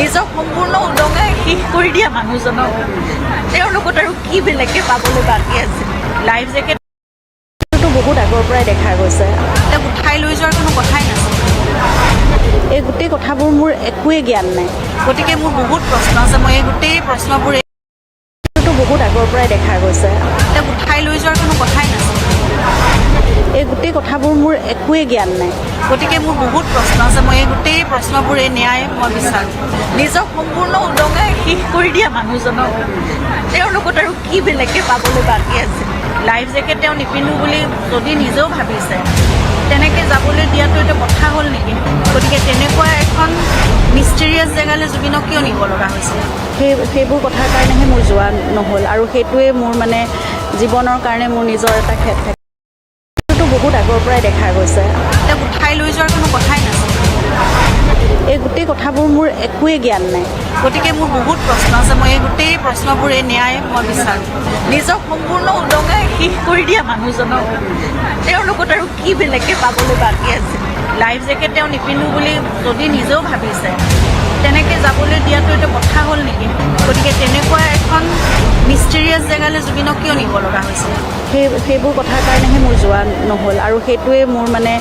নিজক সম্পূৰ্ণ উদঙাই শেষ কৰি দিয়া মানুহজনক তেওঁৰ লগত আৰু কি বেলেগকৈ পাবলৈ বাকী আছে। লাইফ জেকেটটো বহুত আগৰ পৰাই দেখা গৈছে, তেওঁক উঠাই লৈ যোৱাৰ কোনো কথাই নাছিল। এই গোটেই কথাবোৰ মোৰ একোৱেই জ্ঞান নাই, গতিকে মোৰ বহুত প্ৰশ্ন আছে। মই এই গোটেই প্ৰশ্নবোৰ বহুত আগৰ পৰাই দেখা গৈছে, তেওঁক উঠাই লৈ যোৱাৰ কোনো কথাই নাছিল। এই গোটেই কথাবোৰ মোৰ একোৱেই জ্ঞান নাই, গতিকে মোৰ বহুত প্ৰশ্ন আছে। মই এই গোটেই প্ৰশ্নবোৰ এই ন্যায় মই বিচাৰোঁ। নিজক সম্পূৰ্ণ উদঙাই শেষ কৰি দিয়া মানুহজনক তেওঁৰ লগত আৰু কি বেলেগকৈ পাবলৈ বাকী আছে। লাইফ জেকেট তেওঁ নিপিন্ধো বুলি যদি নিজেও ভাবিছে, তেনেকৈ যাবলৈ দিয়াটো এইটো কথা হ'ল নেকি? গতিকে তেনেকুৱা এখন মিষ্টেৰিয়াছ জেগালৈ জুবিনক কিয় নিব লগা হৈছিল? সেইবোৰ কথাৰ কাৰণেহে মোৰ যোৱা নহ'ল, আৰু সেইটোৱে মোৰ মানে জীৱনৰ কাৰণে মোৰ নিজৰ এটা ক্ষেত্ৰ থাকে। বহুত আগৰ পৰাই দেখা গৈছে, তেওঁক উঠাই লৈ যোৱাৰ কোনো কথাই নাছিল। এই গোটেই কথাবোৰ মোৰ একোৱেই জ্ঞান নাই, গতিকে মোৰ বহুত প্ৰশ্ন আছে। মই এই গোটেই প্ৰশ্নবোৰ এই ন্যায় মই বিচাৰোঁ। নিজক সম্পূৰ্ণ উদঙাই শেষ কৰি দিয়া মানুহজনক তেওঁৰ লগত আৰু কি বেলেগকৈ পাবলৈ বাকী আছে। লাইফ জেকেট তেওঁ নিপিন্ধো বুলি যদি নিজেও ভাবিছে, তেনেকৈ যাবলৈ দিয়াটো এইটো কথা হ'ল নেকি? গতিকে তেনেকুৱা এখন মিষ্টেৰিয়াছ জেগালৈ জুবিনক কিয় নিব লগা হৈছিল? সেইবোৰ কথাৰ কাৰণেহে মোৰ যোৱা নহ'ল, আৰু সেইটোৱে মোৰ মানে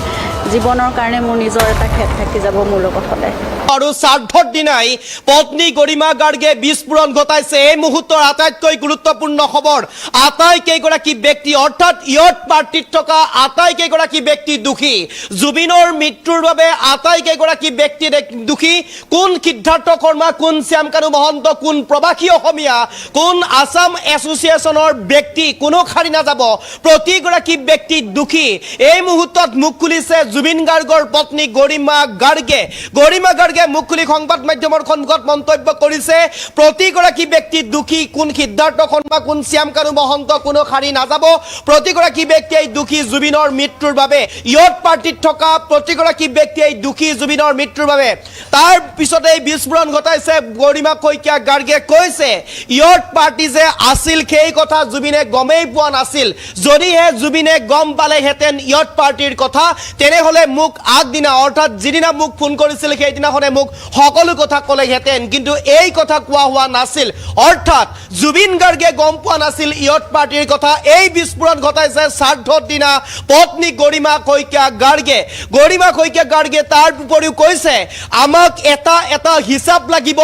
জীৱনৰ কাৰণে মোৰ নিজৰ এটা ক্ষেত্ৰ থাকি যাব মোৰ লগত সদায়। আৰু শ্ৰাদ্ধৰ দিনাই পত্নী গৰিমা গাৰ্গে বিস্ফোৰণ ঘটাইছে। এই মুহূৰ্তৰ আটাইতকৈ গুৰুত্বপূৰ্ণ খবৰ, আটাইকেইগৰাকী ব্যক্তি অৰ্থাৎ ইয়ত পাৰ্টিত থকা আটাইকেইগৰাকী ব্যক্তি দোষী। জুবিনৰ মৃত্যুৰ বাবে আটাইকেইগৰাকী ব্যক্তি দোষী। কোন সিদ্ধাৰ্থ শৰ্মা, কোন শ্যামকানু মহন্ত, কোন প্ৰবাসী অসমীয়া, কোন আছাম এছ'চিয়েশ্যনৰ ব্যক্তি, কোনো খাৰি নাযাব। প্ৰতিগৰাকী ব্যক্তি দোষী। এই মুহূৰ্তত মুখ খুলিছে জুবিন গাৰ্গৰ পত্নী গৰিমা গাৰ্গে। গৰিমা গাৰ্গে মুখ খুলি সংবাদ মাধ্যমৰ সন্মুখত মন্তব্য কৰিছে, প্ৰতিগৰাকী ব্যক্তি দোষী। কোন সিদ্ধাৰ্থ শৰ্মা, কোন শ্যামকানু মহন্ত, কোনো খাৰি নাযাব। প্ৰতিগৰাকী ব্যক্তিয়ে দোষী জুবিনৰ মৃত্যুৰ বাবে। ইয়ত পাৰ্টিত থকা প্ৰতিগৰাকী ব্যক্তিয়ে দোষী জুবিনৰ মৃত্যুৰ বাবে। তাৰ পিছতে বিস্ফোৰণ ঘটাইছে গৰিমা শইকীয়া গাৰ্গে। কৈছে ইয়ত পাৰ্টি যে আছিল সেই কথা জুবিনে গমেই পোৱা নাছিল। যদিহে জুবিনে গম পালেহেঁতেন ইয়ত পাৰ্টিৰ কথা, তেনেহ'লে মোক আগদিনা অৰ্থাৎ যিদিনা মোক ফোন কৰিছিল সেইদিনাখনে মোক সকলো কথা ক'লেহেঁতেন, কিন্তু এই কথা কোৱা হোৱা নাছিল। অৰ্থাৎ জুবিন গাৰ্গে গম পোৱা নাছিল ইয়ত পাৰ্টিৰ কথা। এই বিস্ফোৰণ ঘটাইছে শ্ৰাদ্ধৰ দিনা পত্নী গৰিমা শইকীয়া গাৰ্গে। গৰিমা শইকীয়া গাৰ্গে তাৰ উপৰিও কৈছে, আমাক এটা হিচাপ লাগিব,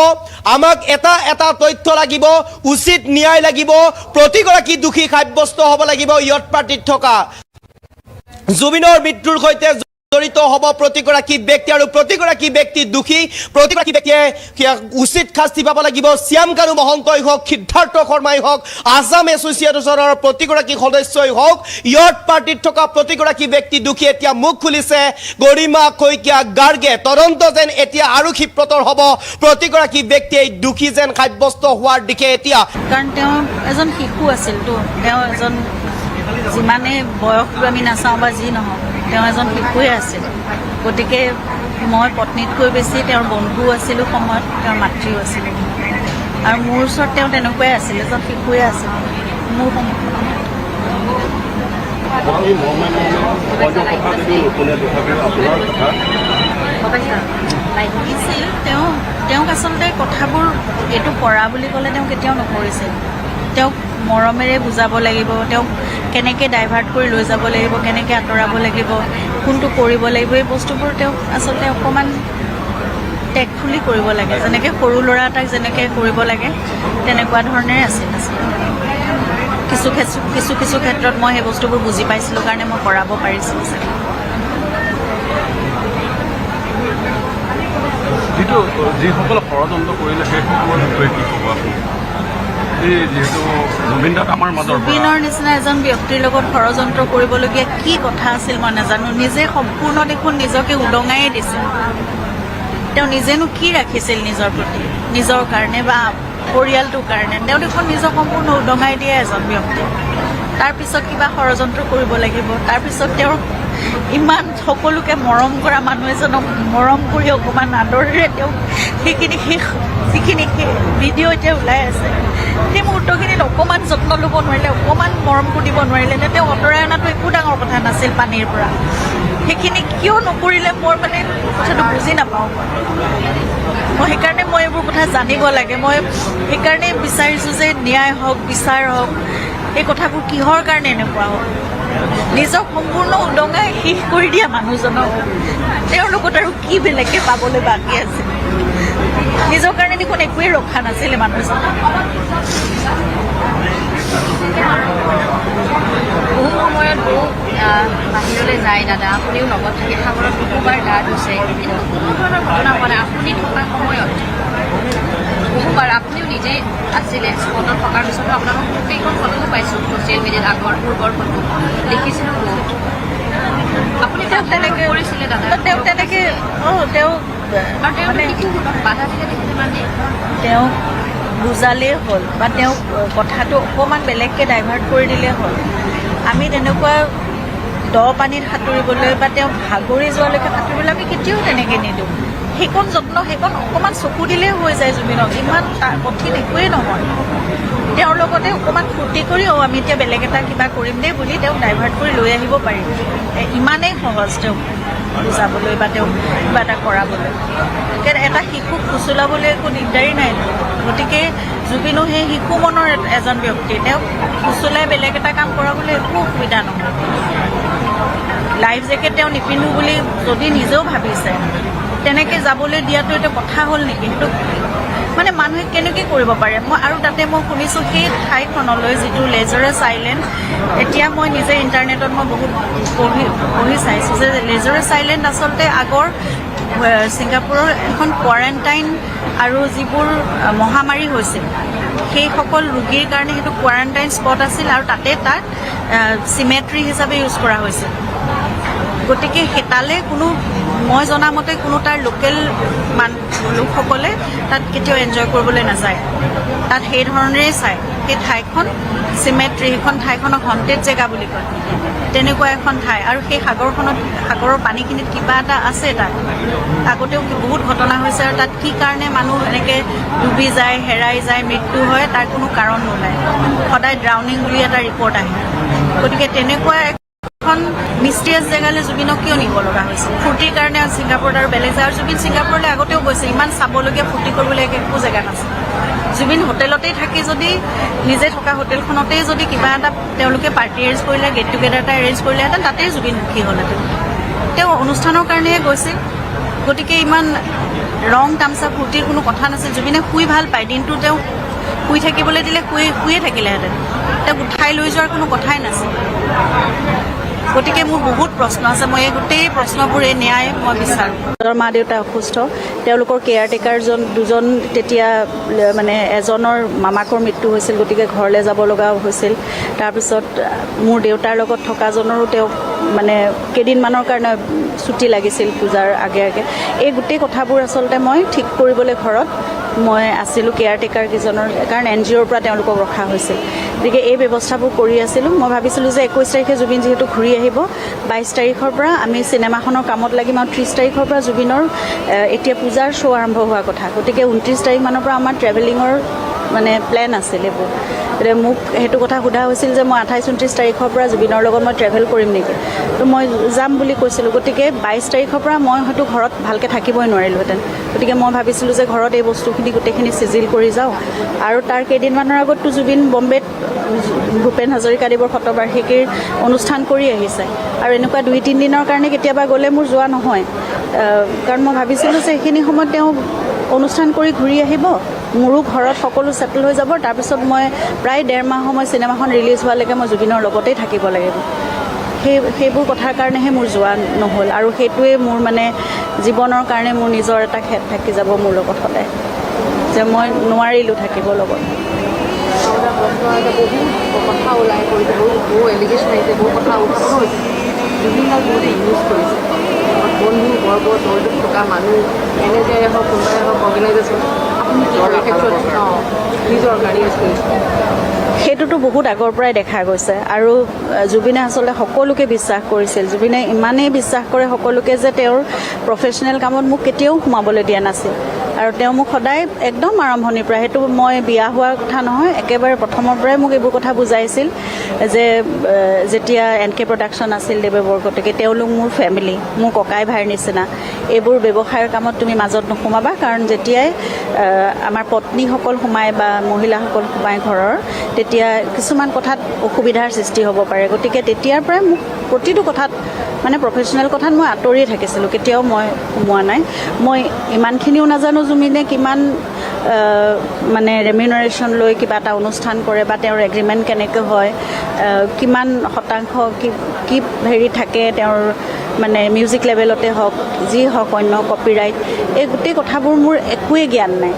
আমাক এটা তথ্য লাগিব, উচিত ন্যায় লাগিব, প্ৰতিগৰাকী দোষী সাব্যস্ত হ'ব লাগিব। ইয়ত পাৰ্টিত থকা জুবিনৰ মৃত্যুৰ সৈতে জড়িত হ'ব প্ৰতিগৰাকী ব্যক্তি, আৰু প্ৰতিগৰাকী ব্যক্তি দোষী। প্ৰতিগৰাকী ব্যক্তিয়ে উচিত শাস্তি পাব লাগিব। শ্যামকানু মহন্তই হওক, সিদ্ধাৰ্থ শৰ্মাই হওক, আছাম এছ'চিয়েশ্যনৰ প্ৰতিগৰাকী সদস্যই হওক, ইয়ত পাৰ্টিত থকা প্ৰতিগৰাকী ব্যক্তি দোষী। এতিয়া মুখ খুলিছে গৰিমা শইকীয়া গাৰ্গে। তদন্ত যেন এতিয়া আৰু ক্ষিপ্ৰতৰ হ'ব, প্ৰতিগৰাকী ব্যক্তিয়ে দোষী যেন সাব্যস্ত হোৱাৰ দিশে এতিয়া। কাৰণ তেওঁ এজন শিশু আছিলতো, তেওঁ এজন যিমানে বয়সটো আমি নাচাওঁ বা যি নহওক, তেওঁ এজন শিশুৱে আছিল। গতিকে মই পত্নীতকৈ বেছি তেওঁৰ বন্ধুও আছিলোঁ সময়ত, তেওঁৰ মাতৃও আছিলোঁ, আৰু মোৰ ওচৰত তেওঁ তেনেকুৱাই আছিল, এজন শিশুৱে আছিল মোৰ সন্মুখত। লাগিছিল তেওঁক আচলতে কথাবোৰ এইটো কৰা বুলি ক'লে তেওঁ কেতিয়াও নকৰিছিল। তেওঁক মৰমেৰে বুজাব লাগিব, তেওঁক কেনেকৈ ডাইভাৰ্ট কৰি লৈ যাব লাগিব, কেনেকৈ আঁতৰাব লাগিব, কোনটো কৰিব লাগিব, এই বস্তুবোৰ তেওঁক আচলতে অকণমান টেকফুলি কৰিব লাগে। যেনেকৈ সৰু ল'ৰা এটাক যেনেকৈ কৰিব লাগে তেনেকুৱা ধৰণেৰে আছিল। কিছু ক্ষেত্ৰত মই সেই বস্তুবোৰ বুজি পাইছিলোঁ কাৰণে মই কৰাব পাৰিছিলোঁ চাগে। যিসকলে ষড়যন্ত্ৰ কৰিলে সেইসকলৰ বিষয়ে কি ক'ব আপুনি? জুবিনৰ নিচিনা এজন ব্যক্তিৰ লগত ষড়যন্ত্ৰ কৰিবলগীয়া কি কথা আছিল মই নাজানো। নিজে সম্পূৰ্ণ দেখোন নিজকে উদঙায়ে দিছিল। তেওঁ নিজেনো কি ৰাখিছিল নিজৰ প্ৰতি, নিজৰ কাৰণে বা পৰিয়ালটোৰ কাৰণে? তেওঁ দেখোন নিজক সম্পূৰ্ণ উদঙাই দিয়া এজন ব্যক্তি। তাৰপিছত কিবা ষড়যন্ত্ৰ কৰিব লাগিব? তাৰপিছত তেওঁৰ ইমান সকলোকে মৰম কৰা মানুহ এজনক মৰম কৰি অকণমান আদৰেৰে তেওঁক যিখিনি ভিডিঅ' এতিয়া ওলাই আছে, সেই মুহূৰ্তখিনিত অকণমান যত্ন ল'ব নোৱাৰিলে, অকণমান মৰমটো দিব নোৱাৰিলে, তেওঁ আঁতৰাই অনাটো একো ডাঙৰ কথা নাছিল পানীৰ পৰা। সেইখিনি কিয় নকৰিলে মোৰ মানে কথাটো বুজি নাপাওঁ। মই সেইকাৰণে মই এইবোৰ কথা জানিব লাগে। মই সেইকাৰণে বিচাৰিছোঁ যে ন্যায় হওক, বিচাৰ হওক, এই কথাবোৰ কিহৰ কাৰণে এনেকুৱা হ'ল। নিজক সম্পূৰ্ণ উদঙাই শেষ কৰি দিয়া মানুহজনক তেওঁৰ লগত আৰু কি বেলেগকৈ পাবলৈ বাকী আছে। নিজৰ কাৰণে দেখোন একোৱেই ৰখা নাছিলে মানুহজনক। বহু সময়ত বাহিৰলৈ যায় দাদা, আপুনিও লগত থাকি সাগৰত বহুবাৰ গা ধুইছে, কিন্তু কোনো ধৰণৰ ঘটনা হোৱা নাই। আপুনি থকা সময়ত বহুবাৰ আপুনিও নিজেই আছিলে স্পটত থকাৰ পিছতো আপোনালোক গোটেইখন ফটো পাইছোঁ ছ'চিয়েল মিডিয়াত, আগৰ পূৰ্বৰ ফটো দেখিছিলোঁ বহুত। আপুনি তেওঁক তেনেকৈ কৰিছিলে দাদা? তেওঁ তেনেকৈ তেওঁ মানে বাধা দিলে দেখিলে মানে তেওঁক বুজালেই হ'ল বা তেওঁক কথাটো অকণমান বেলেগকৈ ডাইভাৰ্ট কৰি দিলেই হ'ল। আমি তেনেকুৱা দ পানীত সাঁতুৰিবলৈ বা তেওঁ ভাগৰি যোৱালৈকে সাঁতুৰিবলৈ আমি কেতিয়াও তেনেকৈ নিদিওঁ। সেইকণ যত্ন, সেইকণ অকণমান চকু দিলেই হৈ যায় জুবিনক, ইমান কঠিন একোৱেই নহয়। তেওঁৰ লগতে অকণমান ফূৰ্তি কৰি আমি এতিয়া বেলেগ এটা কিবা কৰিম দেই বুলি তেওঁক ডাইভাৰ্ট কৰি লৈ আহিব পাৰিম। ইমানেই সহজ তেওঁক বুজাবলৈ বা তেওঁক কিবা এটা কৰাবলৈ। এটা শিশুক ফুচলাবলৈ একো দিগদাৰী নাই। গতিকে জুবিনো সেই শিশু মনৰ এজন ব্যক্তি, তেওঁক ফুচলাই বেলেগ এটা কাম কৰাবলৈ একো অসুবিধা নহয়। লাইফ জেকেট তেওঁ নিপিন্ধো বুলি যদি নিজেও ভাবিছে, তেনেকৈ যাবলৈ দিয়াটো এটা কথা হ'ল নেকি? সেইটো মানে মানুহে কেনেকৈ কৰিব পাৰে। মই আৰু তাতে মই শুনিছোঁ সেই ঠাইখনলৈ যিটো লেজাৰাছ আইলেণ্ড, এতিয়া মই নিজে ইণ্টাৰনেটত মই বহুত পঢ়ি চাইছোঁ যে লেজাৰাছ আইলেণ্ড আচলতে আগৰ ছিংগাপুৰৰ এখন কোৱাৰেণ্টাইন আৰু যিবোৰ মহামাৰী হৈছিল সেইসকল ৰোগীৰ কাৰণে সেইটো কোৱাৰেণ্টাইন স্পট আছিল, আৰু তাতে তাক চিমেট্ৰি হিচাপে ইউজ কৰা হৈছিল। গতিকে তালৈ মই জনামতে কোনো তাৰ লোকেল লোকসকলে তাত কেতিয়াও এনজয় কৰিবলৈ নাযায়। তাত সেই ধৰণেই চায়। সেই ঠাইখন চিমেট্ৰি, সেইখন ঠাইখনক হণ্টেড জেগা বুলি কয়। তেনেকুৱা এখন ঠাই, আৰু সেই সাগৰৰ পানীখিনিত কিবা এটা আছে। তাত আগতেও বহুত ঘটনা হৈছে, আৰু তাত কি কাৰণে মানুহ এনেকৈ ডুবি যায়, হেৰাই যায়, মৃত্যু হয়, তাৰ কোনো কাৰণ নোলায়। সদায় ড্ৰাউনিং বুলি এটা ৰিপৰ্ট আহে। গতিকে তেনেকুৱা এখন মিষ্টিৰিয়াছ জেগালৈ জুবিনক কিয় নিব লগা হৈছে? ফূৰ্তিৰ কাৰণে ছিংগাপুৰত আৰু বেলেগ জেগা। আৰু জুবিন ছিংগাপুৰলৈ আগতেও গৈছে, ইমান চাবলগীয়া ফূৰ্তি কৰিবলৈ একো জেগা নাছিল। জুবিন হোটেলতেই থাকি যদি নিজে থকা হোটেলখনতেই যদি কিবা এটা তেওঁলোকে পাৰ্টি এৰেঞ্জ কৰিলে, গেট টুগেডাৰ এটা এৰেঞ্জ কৰিলেহেঁতেন, তাতেই জুবিন সুখী হ'লহেঁতেন। তেওঁ অনুষ্ঠানৰ কাৰণেহে গৈছিল। গতিকে ইমান ৰং তামচা ফূৰ্তিৰ কোনো কথা নাছিল। জুবিনে শুই ভাল পায়, দিনটো তেওঁ শুই থাকিবলৈ দিলে শুয়ে থাকিলেহেঁতেন। তেওঁক উঠাই লৈ যোৱাৰ কোনো কথাই নাছিল। গতিকে মোৰ বহুত প্ৰশ্ন আছে। মই এই গোটেই প্ৰশ্নবোৰে ন্যায় মই বিচাৰোঁ। মা দেউতা অসুস্থ, তেওঁলোকৰ কেয়াৰটেকাৰ দুজন তেতিয়া মানে এজনৰ মামাকৰ মৃত্যু হৈছিল, গতিকে ঘৰলৈ যাব লগা হৈছিল। তাৰপিছত মোৰ দেউতাৰ লগত থকাজনৰো তেওঁক মানে কেইদিনমানৰ কাৰণে ছুটি লাগিছিল পূজাৰ আগে আগে। এই গোটেই কথাবোৰ আচলতে মই ঠিক কৰিবলৈ ঘৰত মই আছিলোঁ কেয়াৰটেকাৰ কেইজনৰ, কাৰণ NGOৰ পৰা তেওঁলোকক ৰখা হৈছিল। গতিকে এই ব্যৱস্থাবোৰ কৰি আছিলোঁ। মই ভাবিছিলোঁ যে 21 তাৰিখে জুবিন যিহেতু ঘূৰি আহিব, 22 তাৰিখৰ পৰা আমি চিনেমাখনৰ কামত লাগিম, আৰু 30 তাৰিখৰ পৰা জুবিনৰ এতিয়া পূজাৰ শ্ব' আৰম্ভ হোৱা কথা। গতিকে 29 তাৰিখমানৰ পৰা আমাৰ ট্ৰেভেলিঙৰ মানে প্লেন আছিল এইবোৰ। এতিয়া মোক সেইটো কথা সোধা হৈছিল যে মই 28-29 তাৰিখৰ পৰা জুবিনৰ লগত মই ট্ৰেভেল কৰিম নেকি? তো মই যাম বুলি কৈছিলোঁ। গতিকে 22 তাৰিখৰ পৰা মই হয়তো ঘৰত ভালকৈ থাকিবই নোৱাৰিলোহেঁতেন। গতিকে মই ভাবিছিলোঁ যে ঘৰত এই বস্তুখিনি গোটেইখিনি চিজিল কৰি যাওঁ। আৰু তাৰ কেইদিনমানৰ আগততো জুবিন বম্বেত ভূপেন হাজৰিকাদেৱৰ শতবাৰ্ষিকীৰ অনুষ্ঠান কৰি আহিছে, আৰু এনেকুৱা 2-3 দিনৰ কাৰণে কেতিয়াবা গ'লে মোৰ যোৱা নহয়। কাৰণ মই ভাবিছিলোঁ যে সেইখিনি সময়ত তেওঁ অনুষ্ঠান কৰি ঘূৰি আহিব, মোৰো ঘৰত সকলো ছেটেল হৈ যাব। তাৰপিছত মই প্ৰায় 1.5 মাহ সময় চিনেমাখন ৰিলিজ হোৱালৈকে মই জুবিনৰ লগতেই থাকিব লাগিব। সেইবোৰ কথাৰ কাৰণেহে মোৰ যোৱা নহ'ল, আৰু সেইটোৱে মোৰ মানে জীৱনৰ কাৰণে মোৰ নিজৰ এটা খেদ থাকি যাব মোৰ লগত সদায়, যে মই নোৱাৰিলোঁ থাকিব লগত। বহুত কথা ওলাই পৰিছে, বহু এলিগেশ্যন আহিছে, বহু কথা উত্থাপন হৈছে। জুবিনক বহুতে ইউজ কৰিছে। বন্ধু বৰ্গ দৰিদ্ৰত থকা মানুহ, মেনেজাৰে হওক, কোনোবাই হওক, অৰ্গেনাইজেশ্যন, আপুনি নিজৰ গাড়ী ইউজ কৰিছে। সেইটোতো বহুত আগৰ পৰাই দেখা গৈছে, আৰু জুবিনে আচলতে সকলোকে বিশ্বাস কৰিছিল। জুবিনে ইমানেই বিশ্বাস কৰে সকলোকে যে তেওঁৰ প্ৰফেশ্যনেল কামত মোক কেতিয়াও সোমাবলৈ দিয়া নাছিল। আৰু তেওঁ মোক সদায় একদম আৰম্ভণিৰ পৰা, সেইটো মই বিয়া হোৱাৰ কথা নহয়, একেবাৰে প্ৰথমৰ পৰাই মোক এইবোৰ কথা বুজাইছিল যে যেতিয়া NK প্ৰডাকশ্যন আছিল দেৱে বৰকটকী, তেওঁলোক মোৰ ফেমিলি, মোৰ ককাই ভাইৰ নিচিনা, এইবোৰ ব্যৱসায়ৰ কামত তুমি মাজত নোসোমাবা, কাৰণ যেতিয়াই আমাৰ পত্নীসকল সোমায় বা মহিলাসকল সোমায় ঘৰৰ, তেতিয়া কিছুমান কথাত অসুবিধাৰ সৃষ্টি হ'ব পাৰে। গতিকে তেতিয়াৰ পৰাই মোক প্ৰতিটো কথাত মানে প্ৰফেশ্যনেল কথাত মই আঁতৰিয়ে থাকিছিলোঁ, কেতিয়াও মই সোমোৱা নাই। মই ইমানখিনিও নাজানো জুবিনে কিমান মানে ৰেমিউনাৰেশ্যন লৈ কিবা এটা অনুষ্ঠান কৰে বা তেওঁৰ এগ্ৰিমেণ্ট কেনেকৈ হয়, কিমান শতাংশ কি হেৰি থাকে তেওঁৰ মানে মিউজিক লেভেলতে হওক, যি হওক অন্য কপিৰাইট, এই গোটেই কথাবোৰ মোৰ একোৱেই জ্ঞান নাই।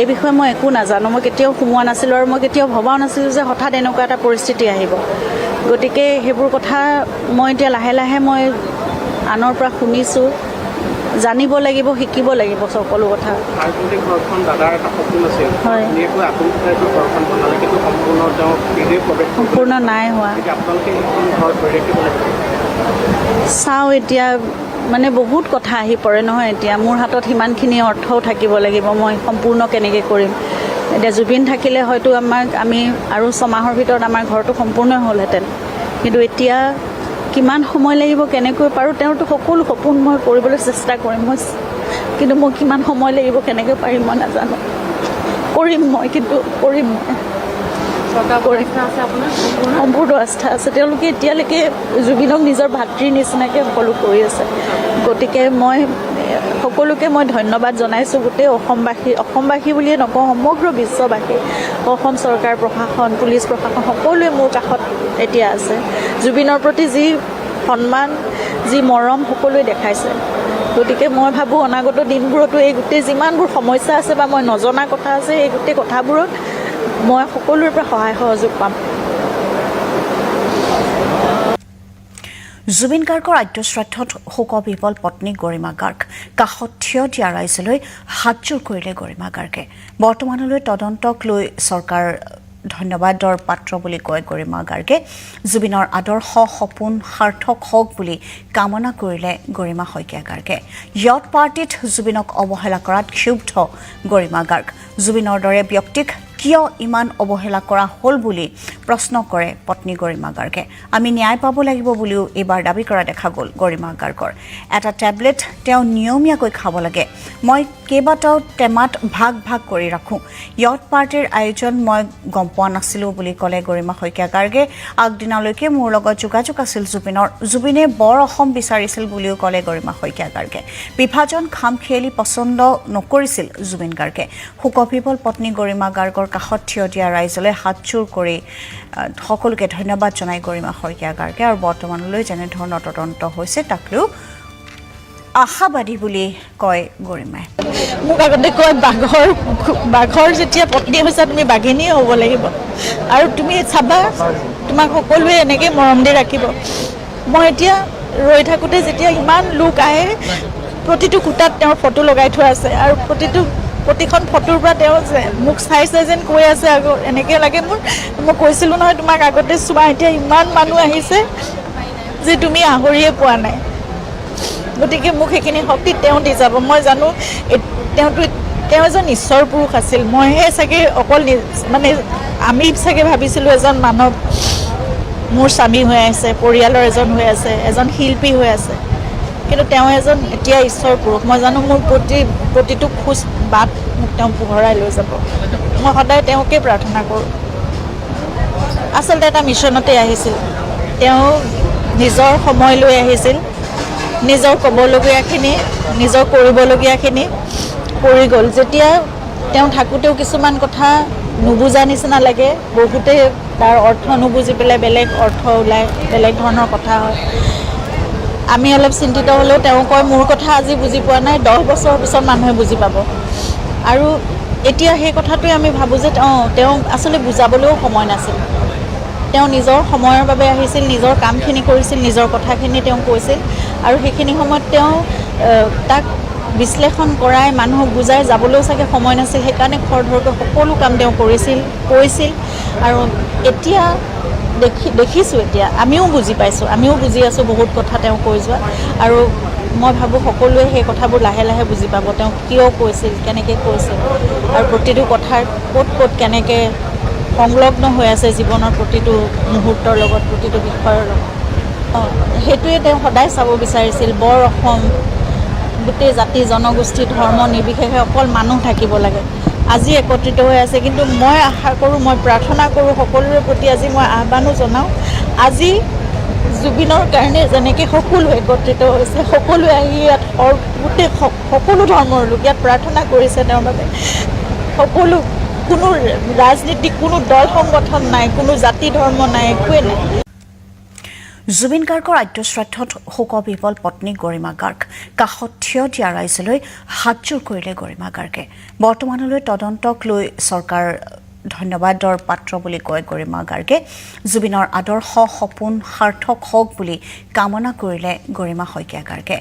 এই বিষয়ে মই একো নাজানো, মই কেতিয়াও সোমোৱা নাছিলোঁ আৰু মই কেতিয়াও ভবাও নাছিলোঁ যে হঠাৎ এনেকুৱা এটা পৰিস্থিতি আহিব। গতিকে সেইবোৰ কথা মই এতিয়া লাহে লাহে মই আনৰ পৰা শুনিছোঁ, জানিব লাগিব, শিকিব লাগিব সকলো কথা। ৰাজনৈতিক ঘৰখন দাদাৰ এটা সপোন আছিল, হয়, ধুনীয়াকৈ আত্মসহায়ক ঘৰখন বনালে, কিন্তু সম্পূৰ্ণ তেওঁ বিদেশ প্ৰৱেশ সম্পূৰ্ণ নাই হোৱা। আপোনালোকে সেইখন ঘৰ ধৰি ৰাখিব লাগিব। চাওঁ এতিয়া মানে বহুত কথা আহি পৰে নহয়, এতিয়া মোৰ হাতত সিমানখিনি অৰ্থও থাকিব লাগিব, মই সম্পূৰ্ণ কেনেকৈ কৰিম। এতিয়া জুবিন থাকিলে হয়তো আমি আৰু 6 মাহৰ ভিতৰত আমাৰ ঘৰটো সম্পূৰ্ণ হ'লহেঁতেন, কিন্তু এতিয়া কিমান সময় লাগিব, কেনেকৈ পাৰোঁ, তেওঁৰতো সকলো সপোন মই কৰিবলৈ চেষ্টা কৰিম, কিন্তু মই কিমান সময় লাগিব, কেনেকৈ পাৰিম মই নাজানো। কৰিম মই, কিন্তু কৰিম মই। সম্পূৰ্ণ আস্থা আছে, তেওঁলোকে এতিয়ালৈকে জুবিনক নিজৰ ভাতৃৰ নিচিনাকৈ সকলো কৰি আছে। গতিকে মই সকলোকে মই ধন্যবাদ জনাইছোঁ, গোটেই অসমবাসী বুলিয়ে নকওঁ, সমগ্ৰ বিশ্ববাসী, অসম চৰকাৰ, প্ৰশাসন, পুলিচ প্ৰশাসন, সকলোৱে মোৰ কাষত এতিয়া আছে। জুবিনৰ প্ৰতি যি সন্মান, যি মৰম সকলোৱে দেখাইছে। গতিকে মই ভাবোঁ অনাগত দিনবোৰতো এই গোটেই যিমানবোৰ সমস্যা আছে বা মই নজনা কথা আছে, এই গোটেই কথাবোৰত মই সকলোৰে পৰা সহায় সহযোগ পাম। জুবিন গাৰ্গৰ আদ্যশ্ৰাদ্ধত শোকবিহ্বল পত্নী গৰিমা গাৰ্গ কাষত থিয় দিয়া ৰাইজলৈ হাতযোৰ কৰিলে গৰিমা গাৰ্গে। বৰ্তমানলৈ তদন্তক লৈ চৰকাৰ ধন্যবাদৰ পাত্ৰ বুলি কয় গৰিমা গাৰ্গে। জুবিনৰ আদৰ্শ সপোন সাৰ্থক হওক বুলি কামনা কৰিলে গৰিমা শইকীয়া গাৰ্গে। য়ট পাৰ্টিত জুবিনক অৱহেলা কৰাত ক্ষুব্ধ গৰিমা গাৰ্গ। জুবিনৰ দৰে ব্যক্তিক কিয় ইমান অৱহেলা কৰা হ'ল বুলি প্ৰশ্ন কৰে পত্নী গৰিমা গাৰ্গে। আমি ন্যায় পাব লাগিব বুলিও এইবাৰ দাবী কৰা দেখা গ'ল গৰিমা গাৰ্গৰ। এটা টেবলেট তেওঁ নিয়মীয়াকৈ খাব লাগে। মই কেইবাটাও টেমাত ভাগ ভাগ কৰি ৰাখোঁ। য়ট পাৰ্টিৰ আয়োজন মই গম পোৱা নাছিলোঁ বুলি ক'লে গৰিমা শইকীয়া গাৰ্গে। আগদিনালৈকে মোৰ লগত যোগাযোগ আছিল জুবিনৰ। জুবিনে বৰ অসম বিচাৰিছিল বুলিও ক'লে গৰিমা শইকীয়া গাৰ্গে। বিভাজন খামখেয়ালি পচন্দ নকৰিছিল জুবিন গাৰ্গে। শোকবিহ্বল পত্নী গৰিমা গাৰ্গৰ কাষত থিয় দিয়া ৰাইজলৈ হাতযোৰ কৰি সকলোকে ধন্যবাদ জনাই গৰিমা শইকীয়া গাৰ্গে। আৰু বৰ্তমানলৈ যেনেধৰণৰ তদন্ত হৈছে তাক লৈ আশাবাদী বুলি কয় গৰিমাই। মোক আগতে কয় বাঘৰ যেতিয়া পত্নী হৈছা তুমি বাঘিনীয়ে হ'ব লাগিব, আৰু তুমি চাবা তোমাক সকলোৱে এনেকৈ মৰম দি ৰাখিব। মই এতিয়া ৰৈ থাকোঁতে যেতিয়া ইমান লোক আহে, প্ৰতিটো কোটাত তেওঁৰ ফটো লগাই থোৱা আছে, আৰু প্ৰতিখন ফটোৰ পৰা তেওঁ মোক চাইছে যেন কৈ আছে, আকৌ এনেকৈ লাগে মই কৈছিলোঁ নহয় তোমাক আগতে চোৱা, এতিয়া ইমান মানুহ আহিছে যে তুমি আহৰিয়ে পোৱা নাই। গতিকে মোক সেইখিনি শক্তি তেওঁ দি যাব। মই জানো তেওঁ এজন ঈশ্বৰ পুৰুষ আছিল। মইহে চাগে অকল মানে আমি চাগে ভাবিছিলোঁ এজন মানৱ, মোৰ স্বামী হৈ আছে, পৰিয়ালৰ এজন হৈ আছে, এজন শিল্পী হৈ আছে, কিন্তু তেওঁ এজন এতিয়া ঈশ্বৰ পুৰুষ। মই জানো মোৰ প্ৰতিটো খোজ বাট মোক তেওঁ পোহৰাই লৈ যাব। মই সদায় তেওঁকে প্ৰাৰ্থনা কৰোঁ। আচলতে এটা মিছনতে আহিছিল, তেওঁ নিজৰ সময় লৈ আহিছিল, নিজৰ ক'বলগীয়াখিনি, নিজৰ কৰিবলগীয়াখিনি কৰি গ'ল। যেতিয়া তেওঁ থাকোঁতেও কিছুমান কথা নুবুজা নিচিনা লাগে, বহুতে তাৰ অৰ্থ নুবুজি পেলাই বেলেগ অৰ্থ ওলায়, বেলেগ ধৰণৰ কথা হয়। আমি অলপ চিন্তিত হ'লেও তেওঁ কয় মোৰ কথা আজি বুজি পোৱা নাই, 10 বছৰৰ পিছত মানুহে বুজি পাব। আৰু এতিয়া সেই কথাটোৱে আমি ভাবোঁ যে তেওঁ আচলতে বুজাবলৈও সময় নাছিল। তেওঁ নিজৰ সময়ৰ বাবে আহিছিল, নিজৰ কামখিনি কৰিছিল, নিজৰ কথাখিনি তেওঁ কৈছিল, আৰু সেইখিনি সময়ত তেওঁ তাক বিশ্লেষণ কৰাই মানুহক বুজাই যাবলৈও চাগে সময় নাছিল। সেইকাৰণে খৰধৰকৈ সকলো কাম তেওঁ কৈছিল। আৰু এতিয়া দেখিছোঁ, এতিয়া আমিও বুজি পাইছোঁ, আমিও বুজি আছোঁ বহুত কথা তেওঁ কৈ যোৱা। আৰু মই ভাবোঁ সকলোৱে সেই কথাবোৰ লাহে লাহে বুজি পাব তেওঁ কিয় কৈছিল কেনেকৈ কৈছিল আৰু প্ৰতিটো কথাৰ ক'ত কেনেকৈ সংলগ্ন হৈ আছে জীৱনৰ প্ৰতিটো মুহূৰ্তৰ লগত প্ৰতিটো বিষয়ৰ লগত সেইটোৱে তেওঁ সদায় চাব বিচাৰিছিল বৰ অসম গোটেই জাতি জনগোষ্ঠী ধৰ্ম নিৰ্বিশেষে অকল মানুহ থাকিব লাগে আজি একত্ৰিত হৈ আছে কিন্তু মই আশা কৰোঁ মই প্ৰাৰ্থনা কৰোঁ সকলোৰে প্ৰতি আজি মই আহ্বানো জনাওঁ আজি জুবিনৰ কাৰণে যেনেকৈ সকলো একত্ৰিত হৈছে সকলোৱে আহি ইয়াত গোটেই সকলো ধৰ্মৰ লোক ইয়াত প্ৰাৰ্থনা কৰিছে তেওঁৰ বাবে সকলো কোনো ৰাজনীতিক কোনো দল সংগঠন নাই কোনো জাতি ধৰ্ম নাই একোৱে নাই জুবিন গাৰ্গৰ আদ্যশ্ৰাদ্ধত শোকবিহ্বল পত্নী গৰিমা গাৰ্গ কাষত থিয় দিয়া ৰাইজলৈ হাতযোৰ কৰিলে গৰিমা গাৰ্গে বৰ্তমানলৈ তদন্তক লৈ চৰকাৰ ধন্যবাদৰ পাত্ৰ বুলি কয় গৰিমা গাৰ্গে জুবিনৰ আদৰ্শ সপোন সাৰ্থক হওক বুলি কামনা কৰিলে গৰিমা শইকীয়া গাৰ্গে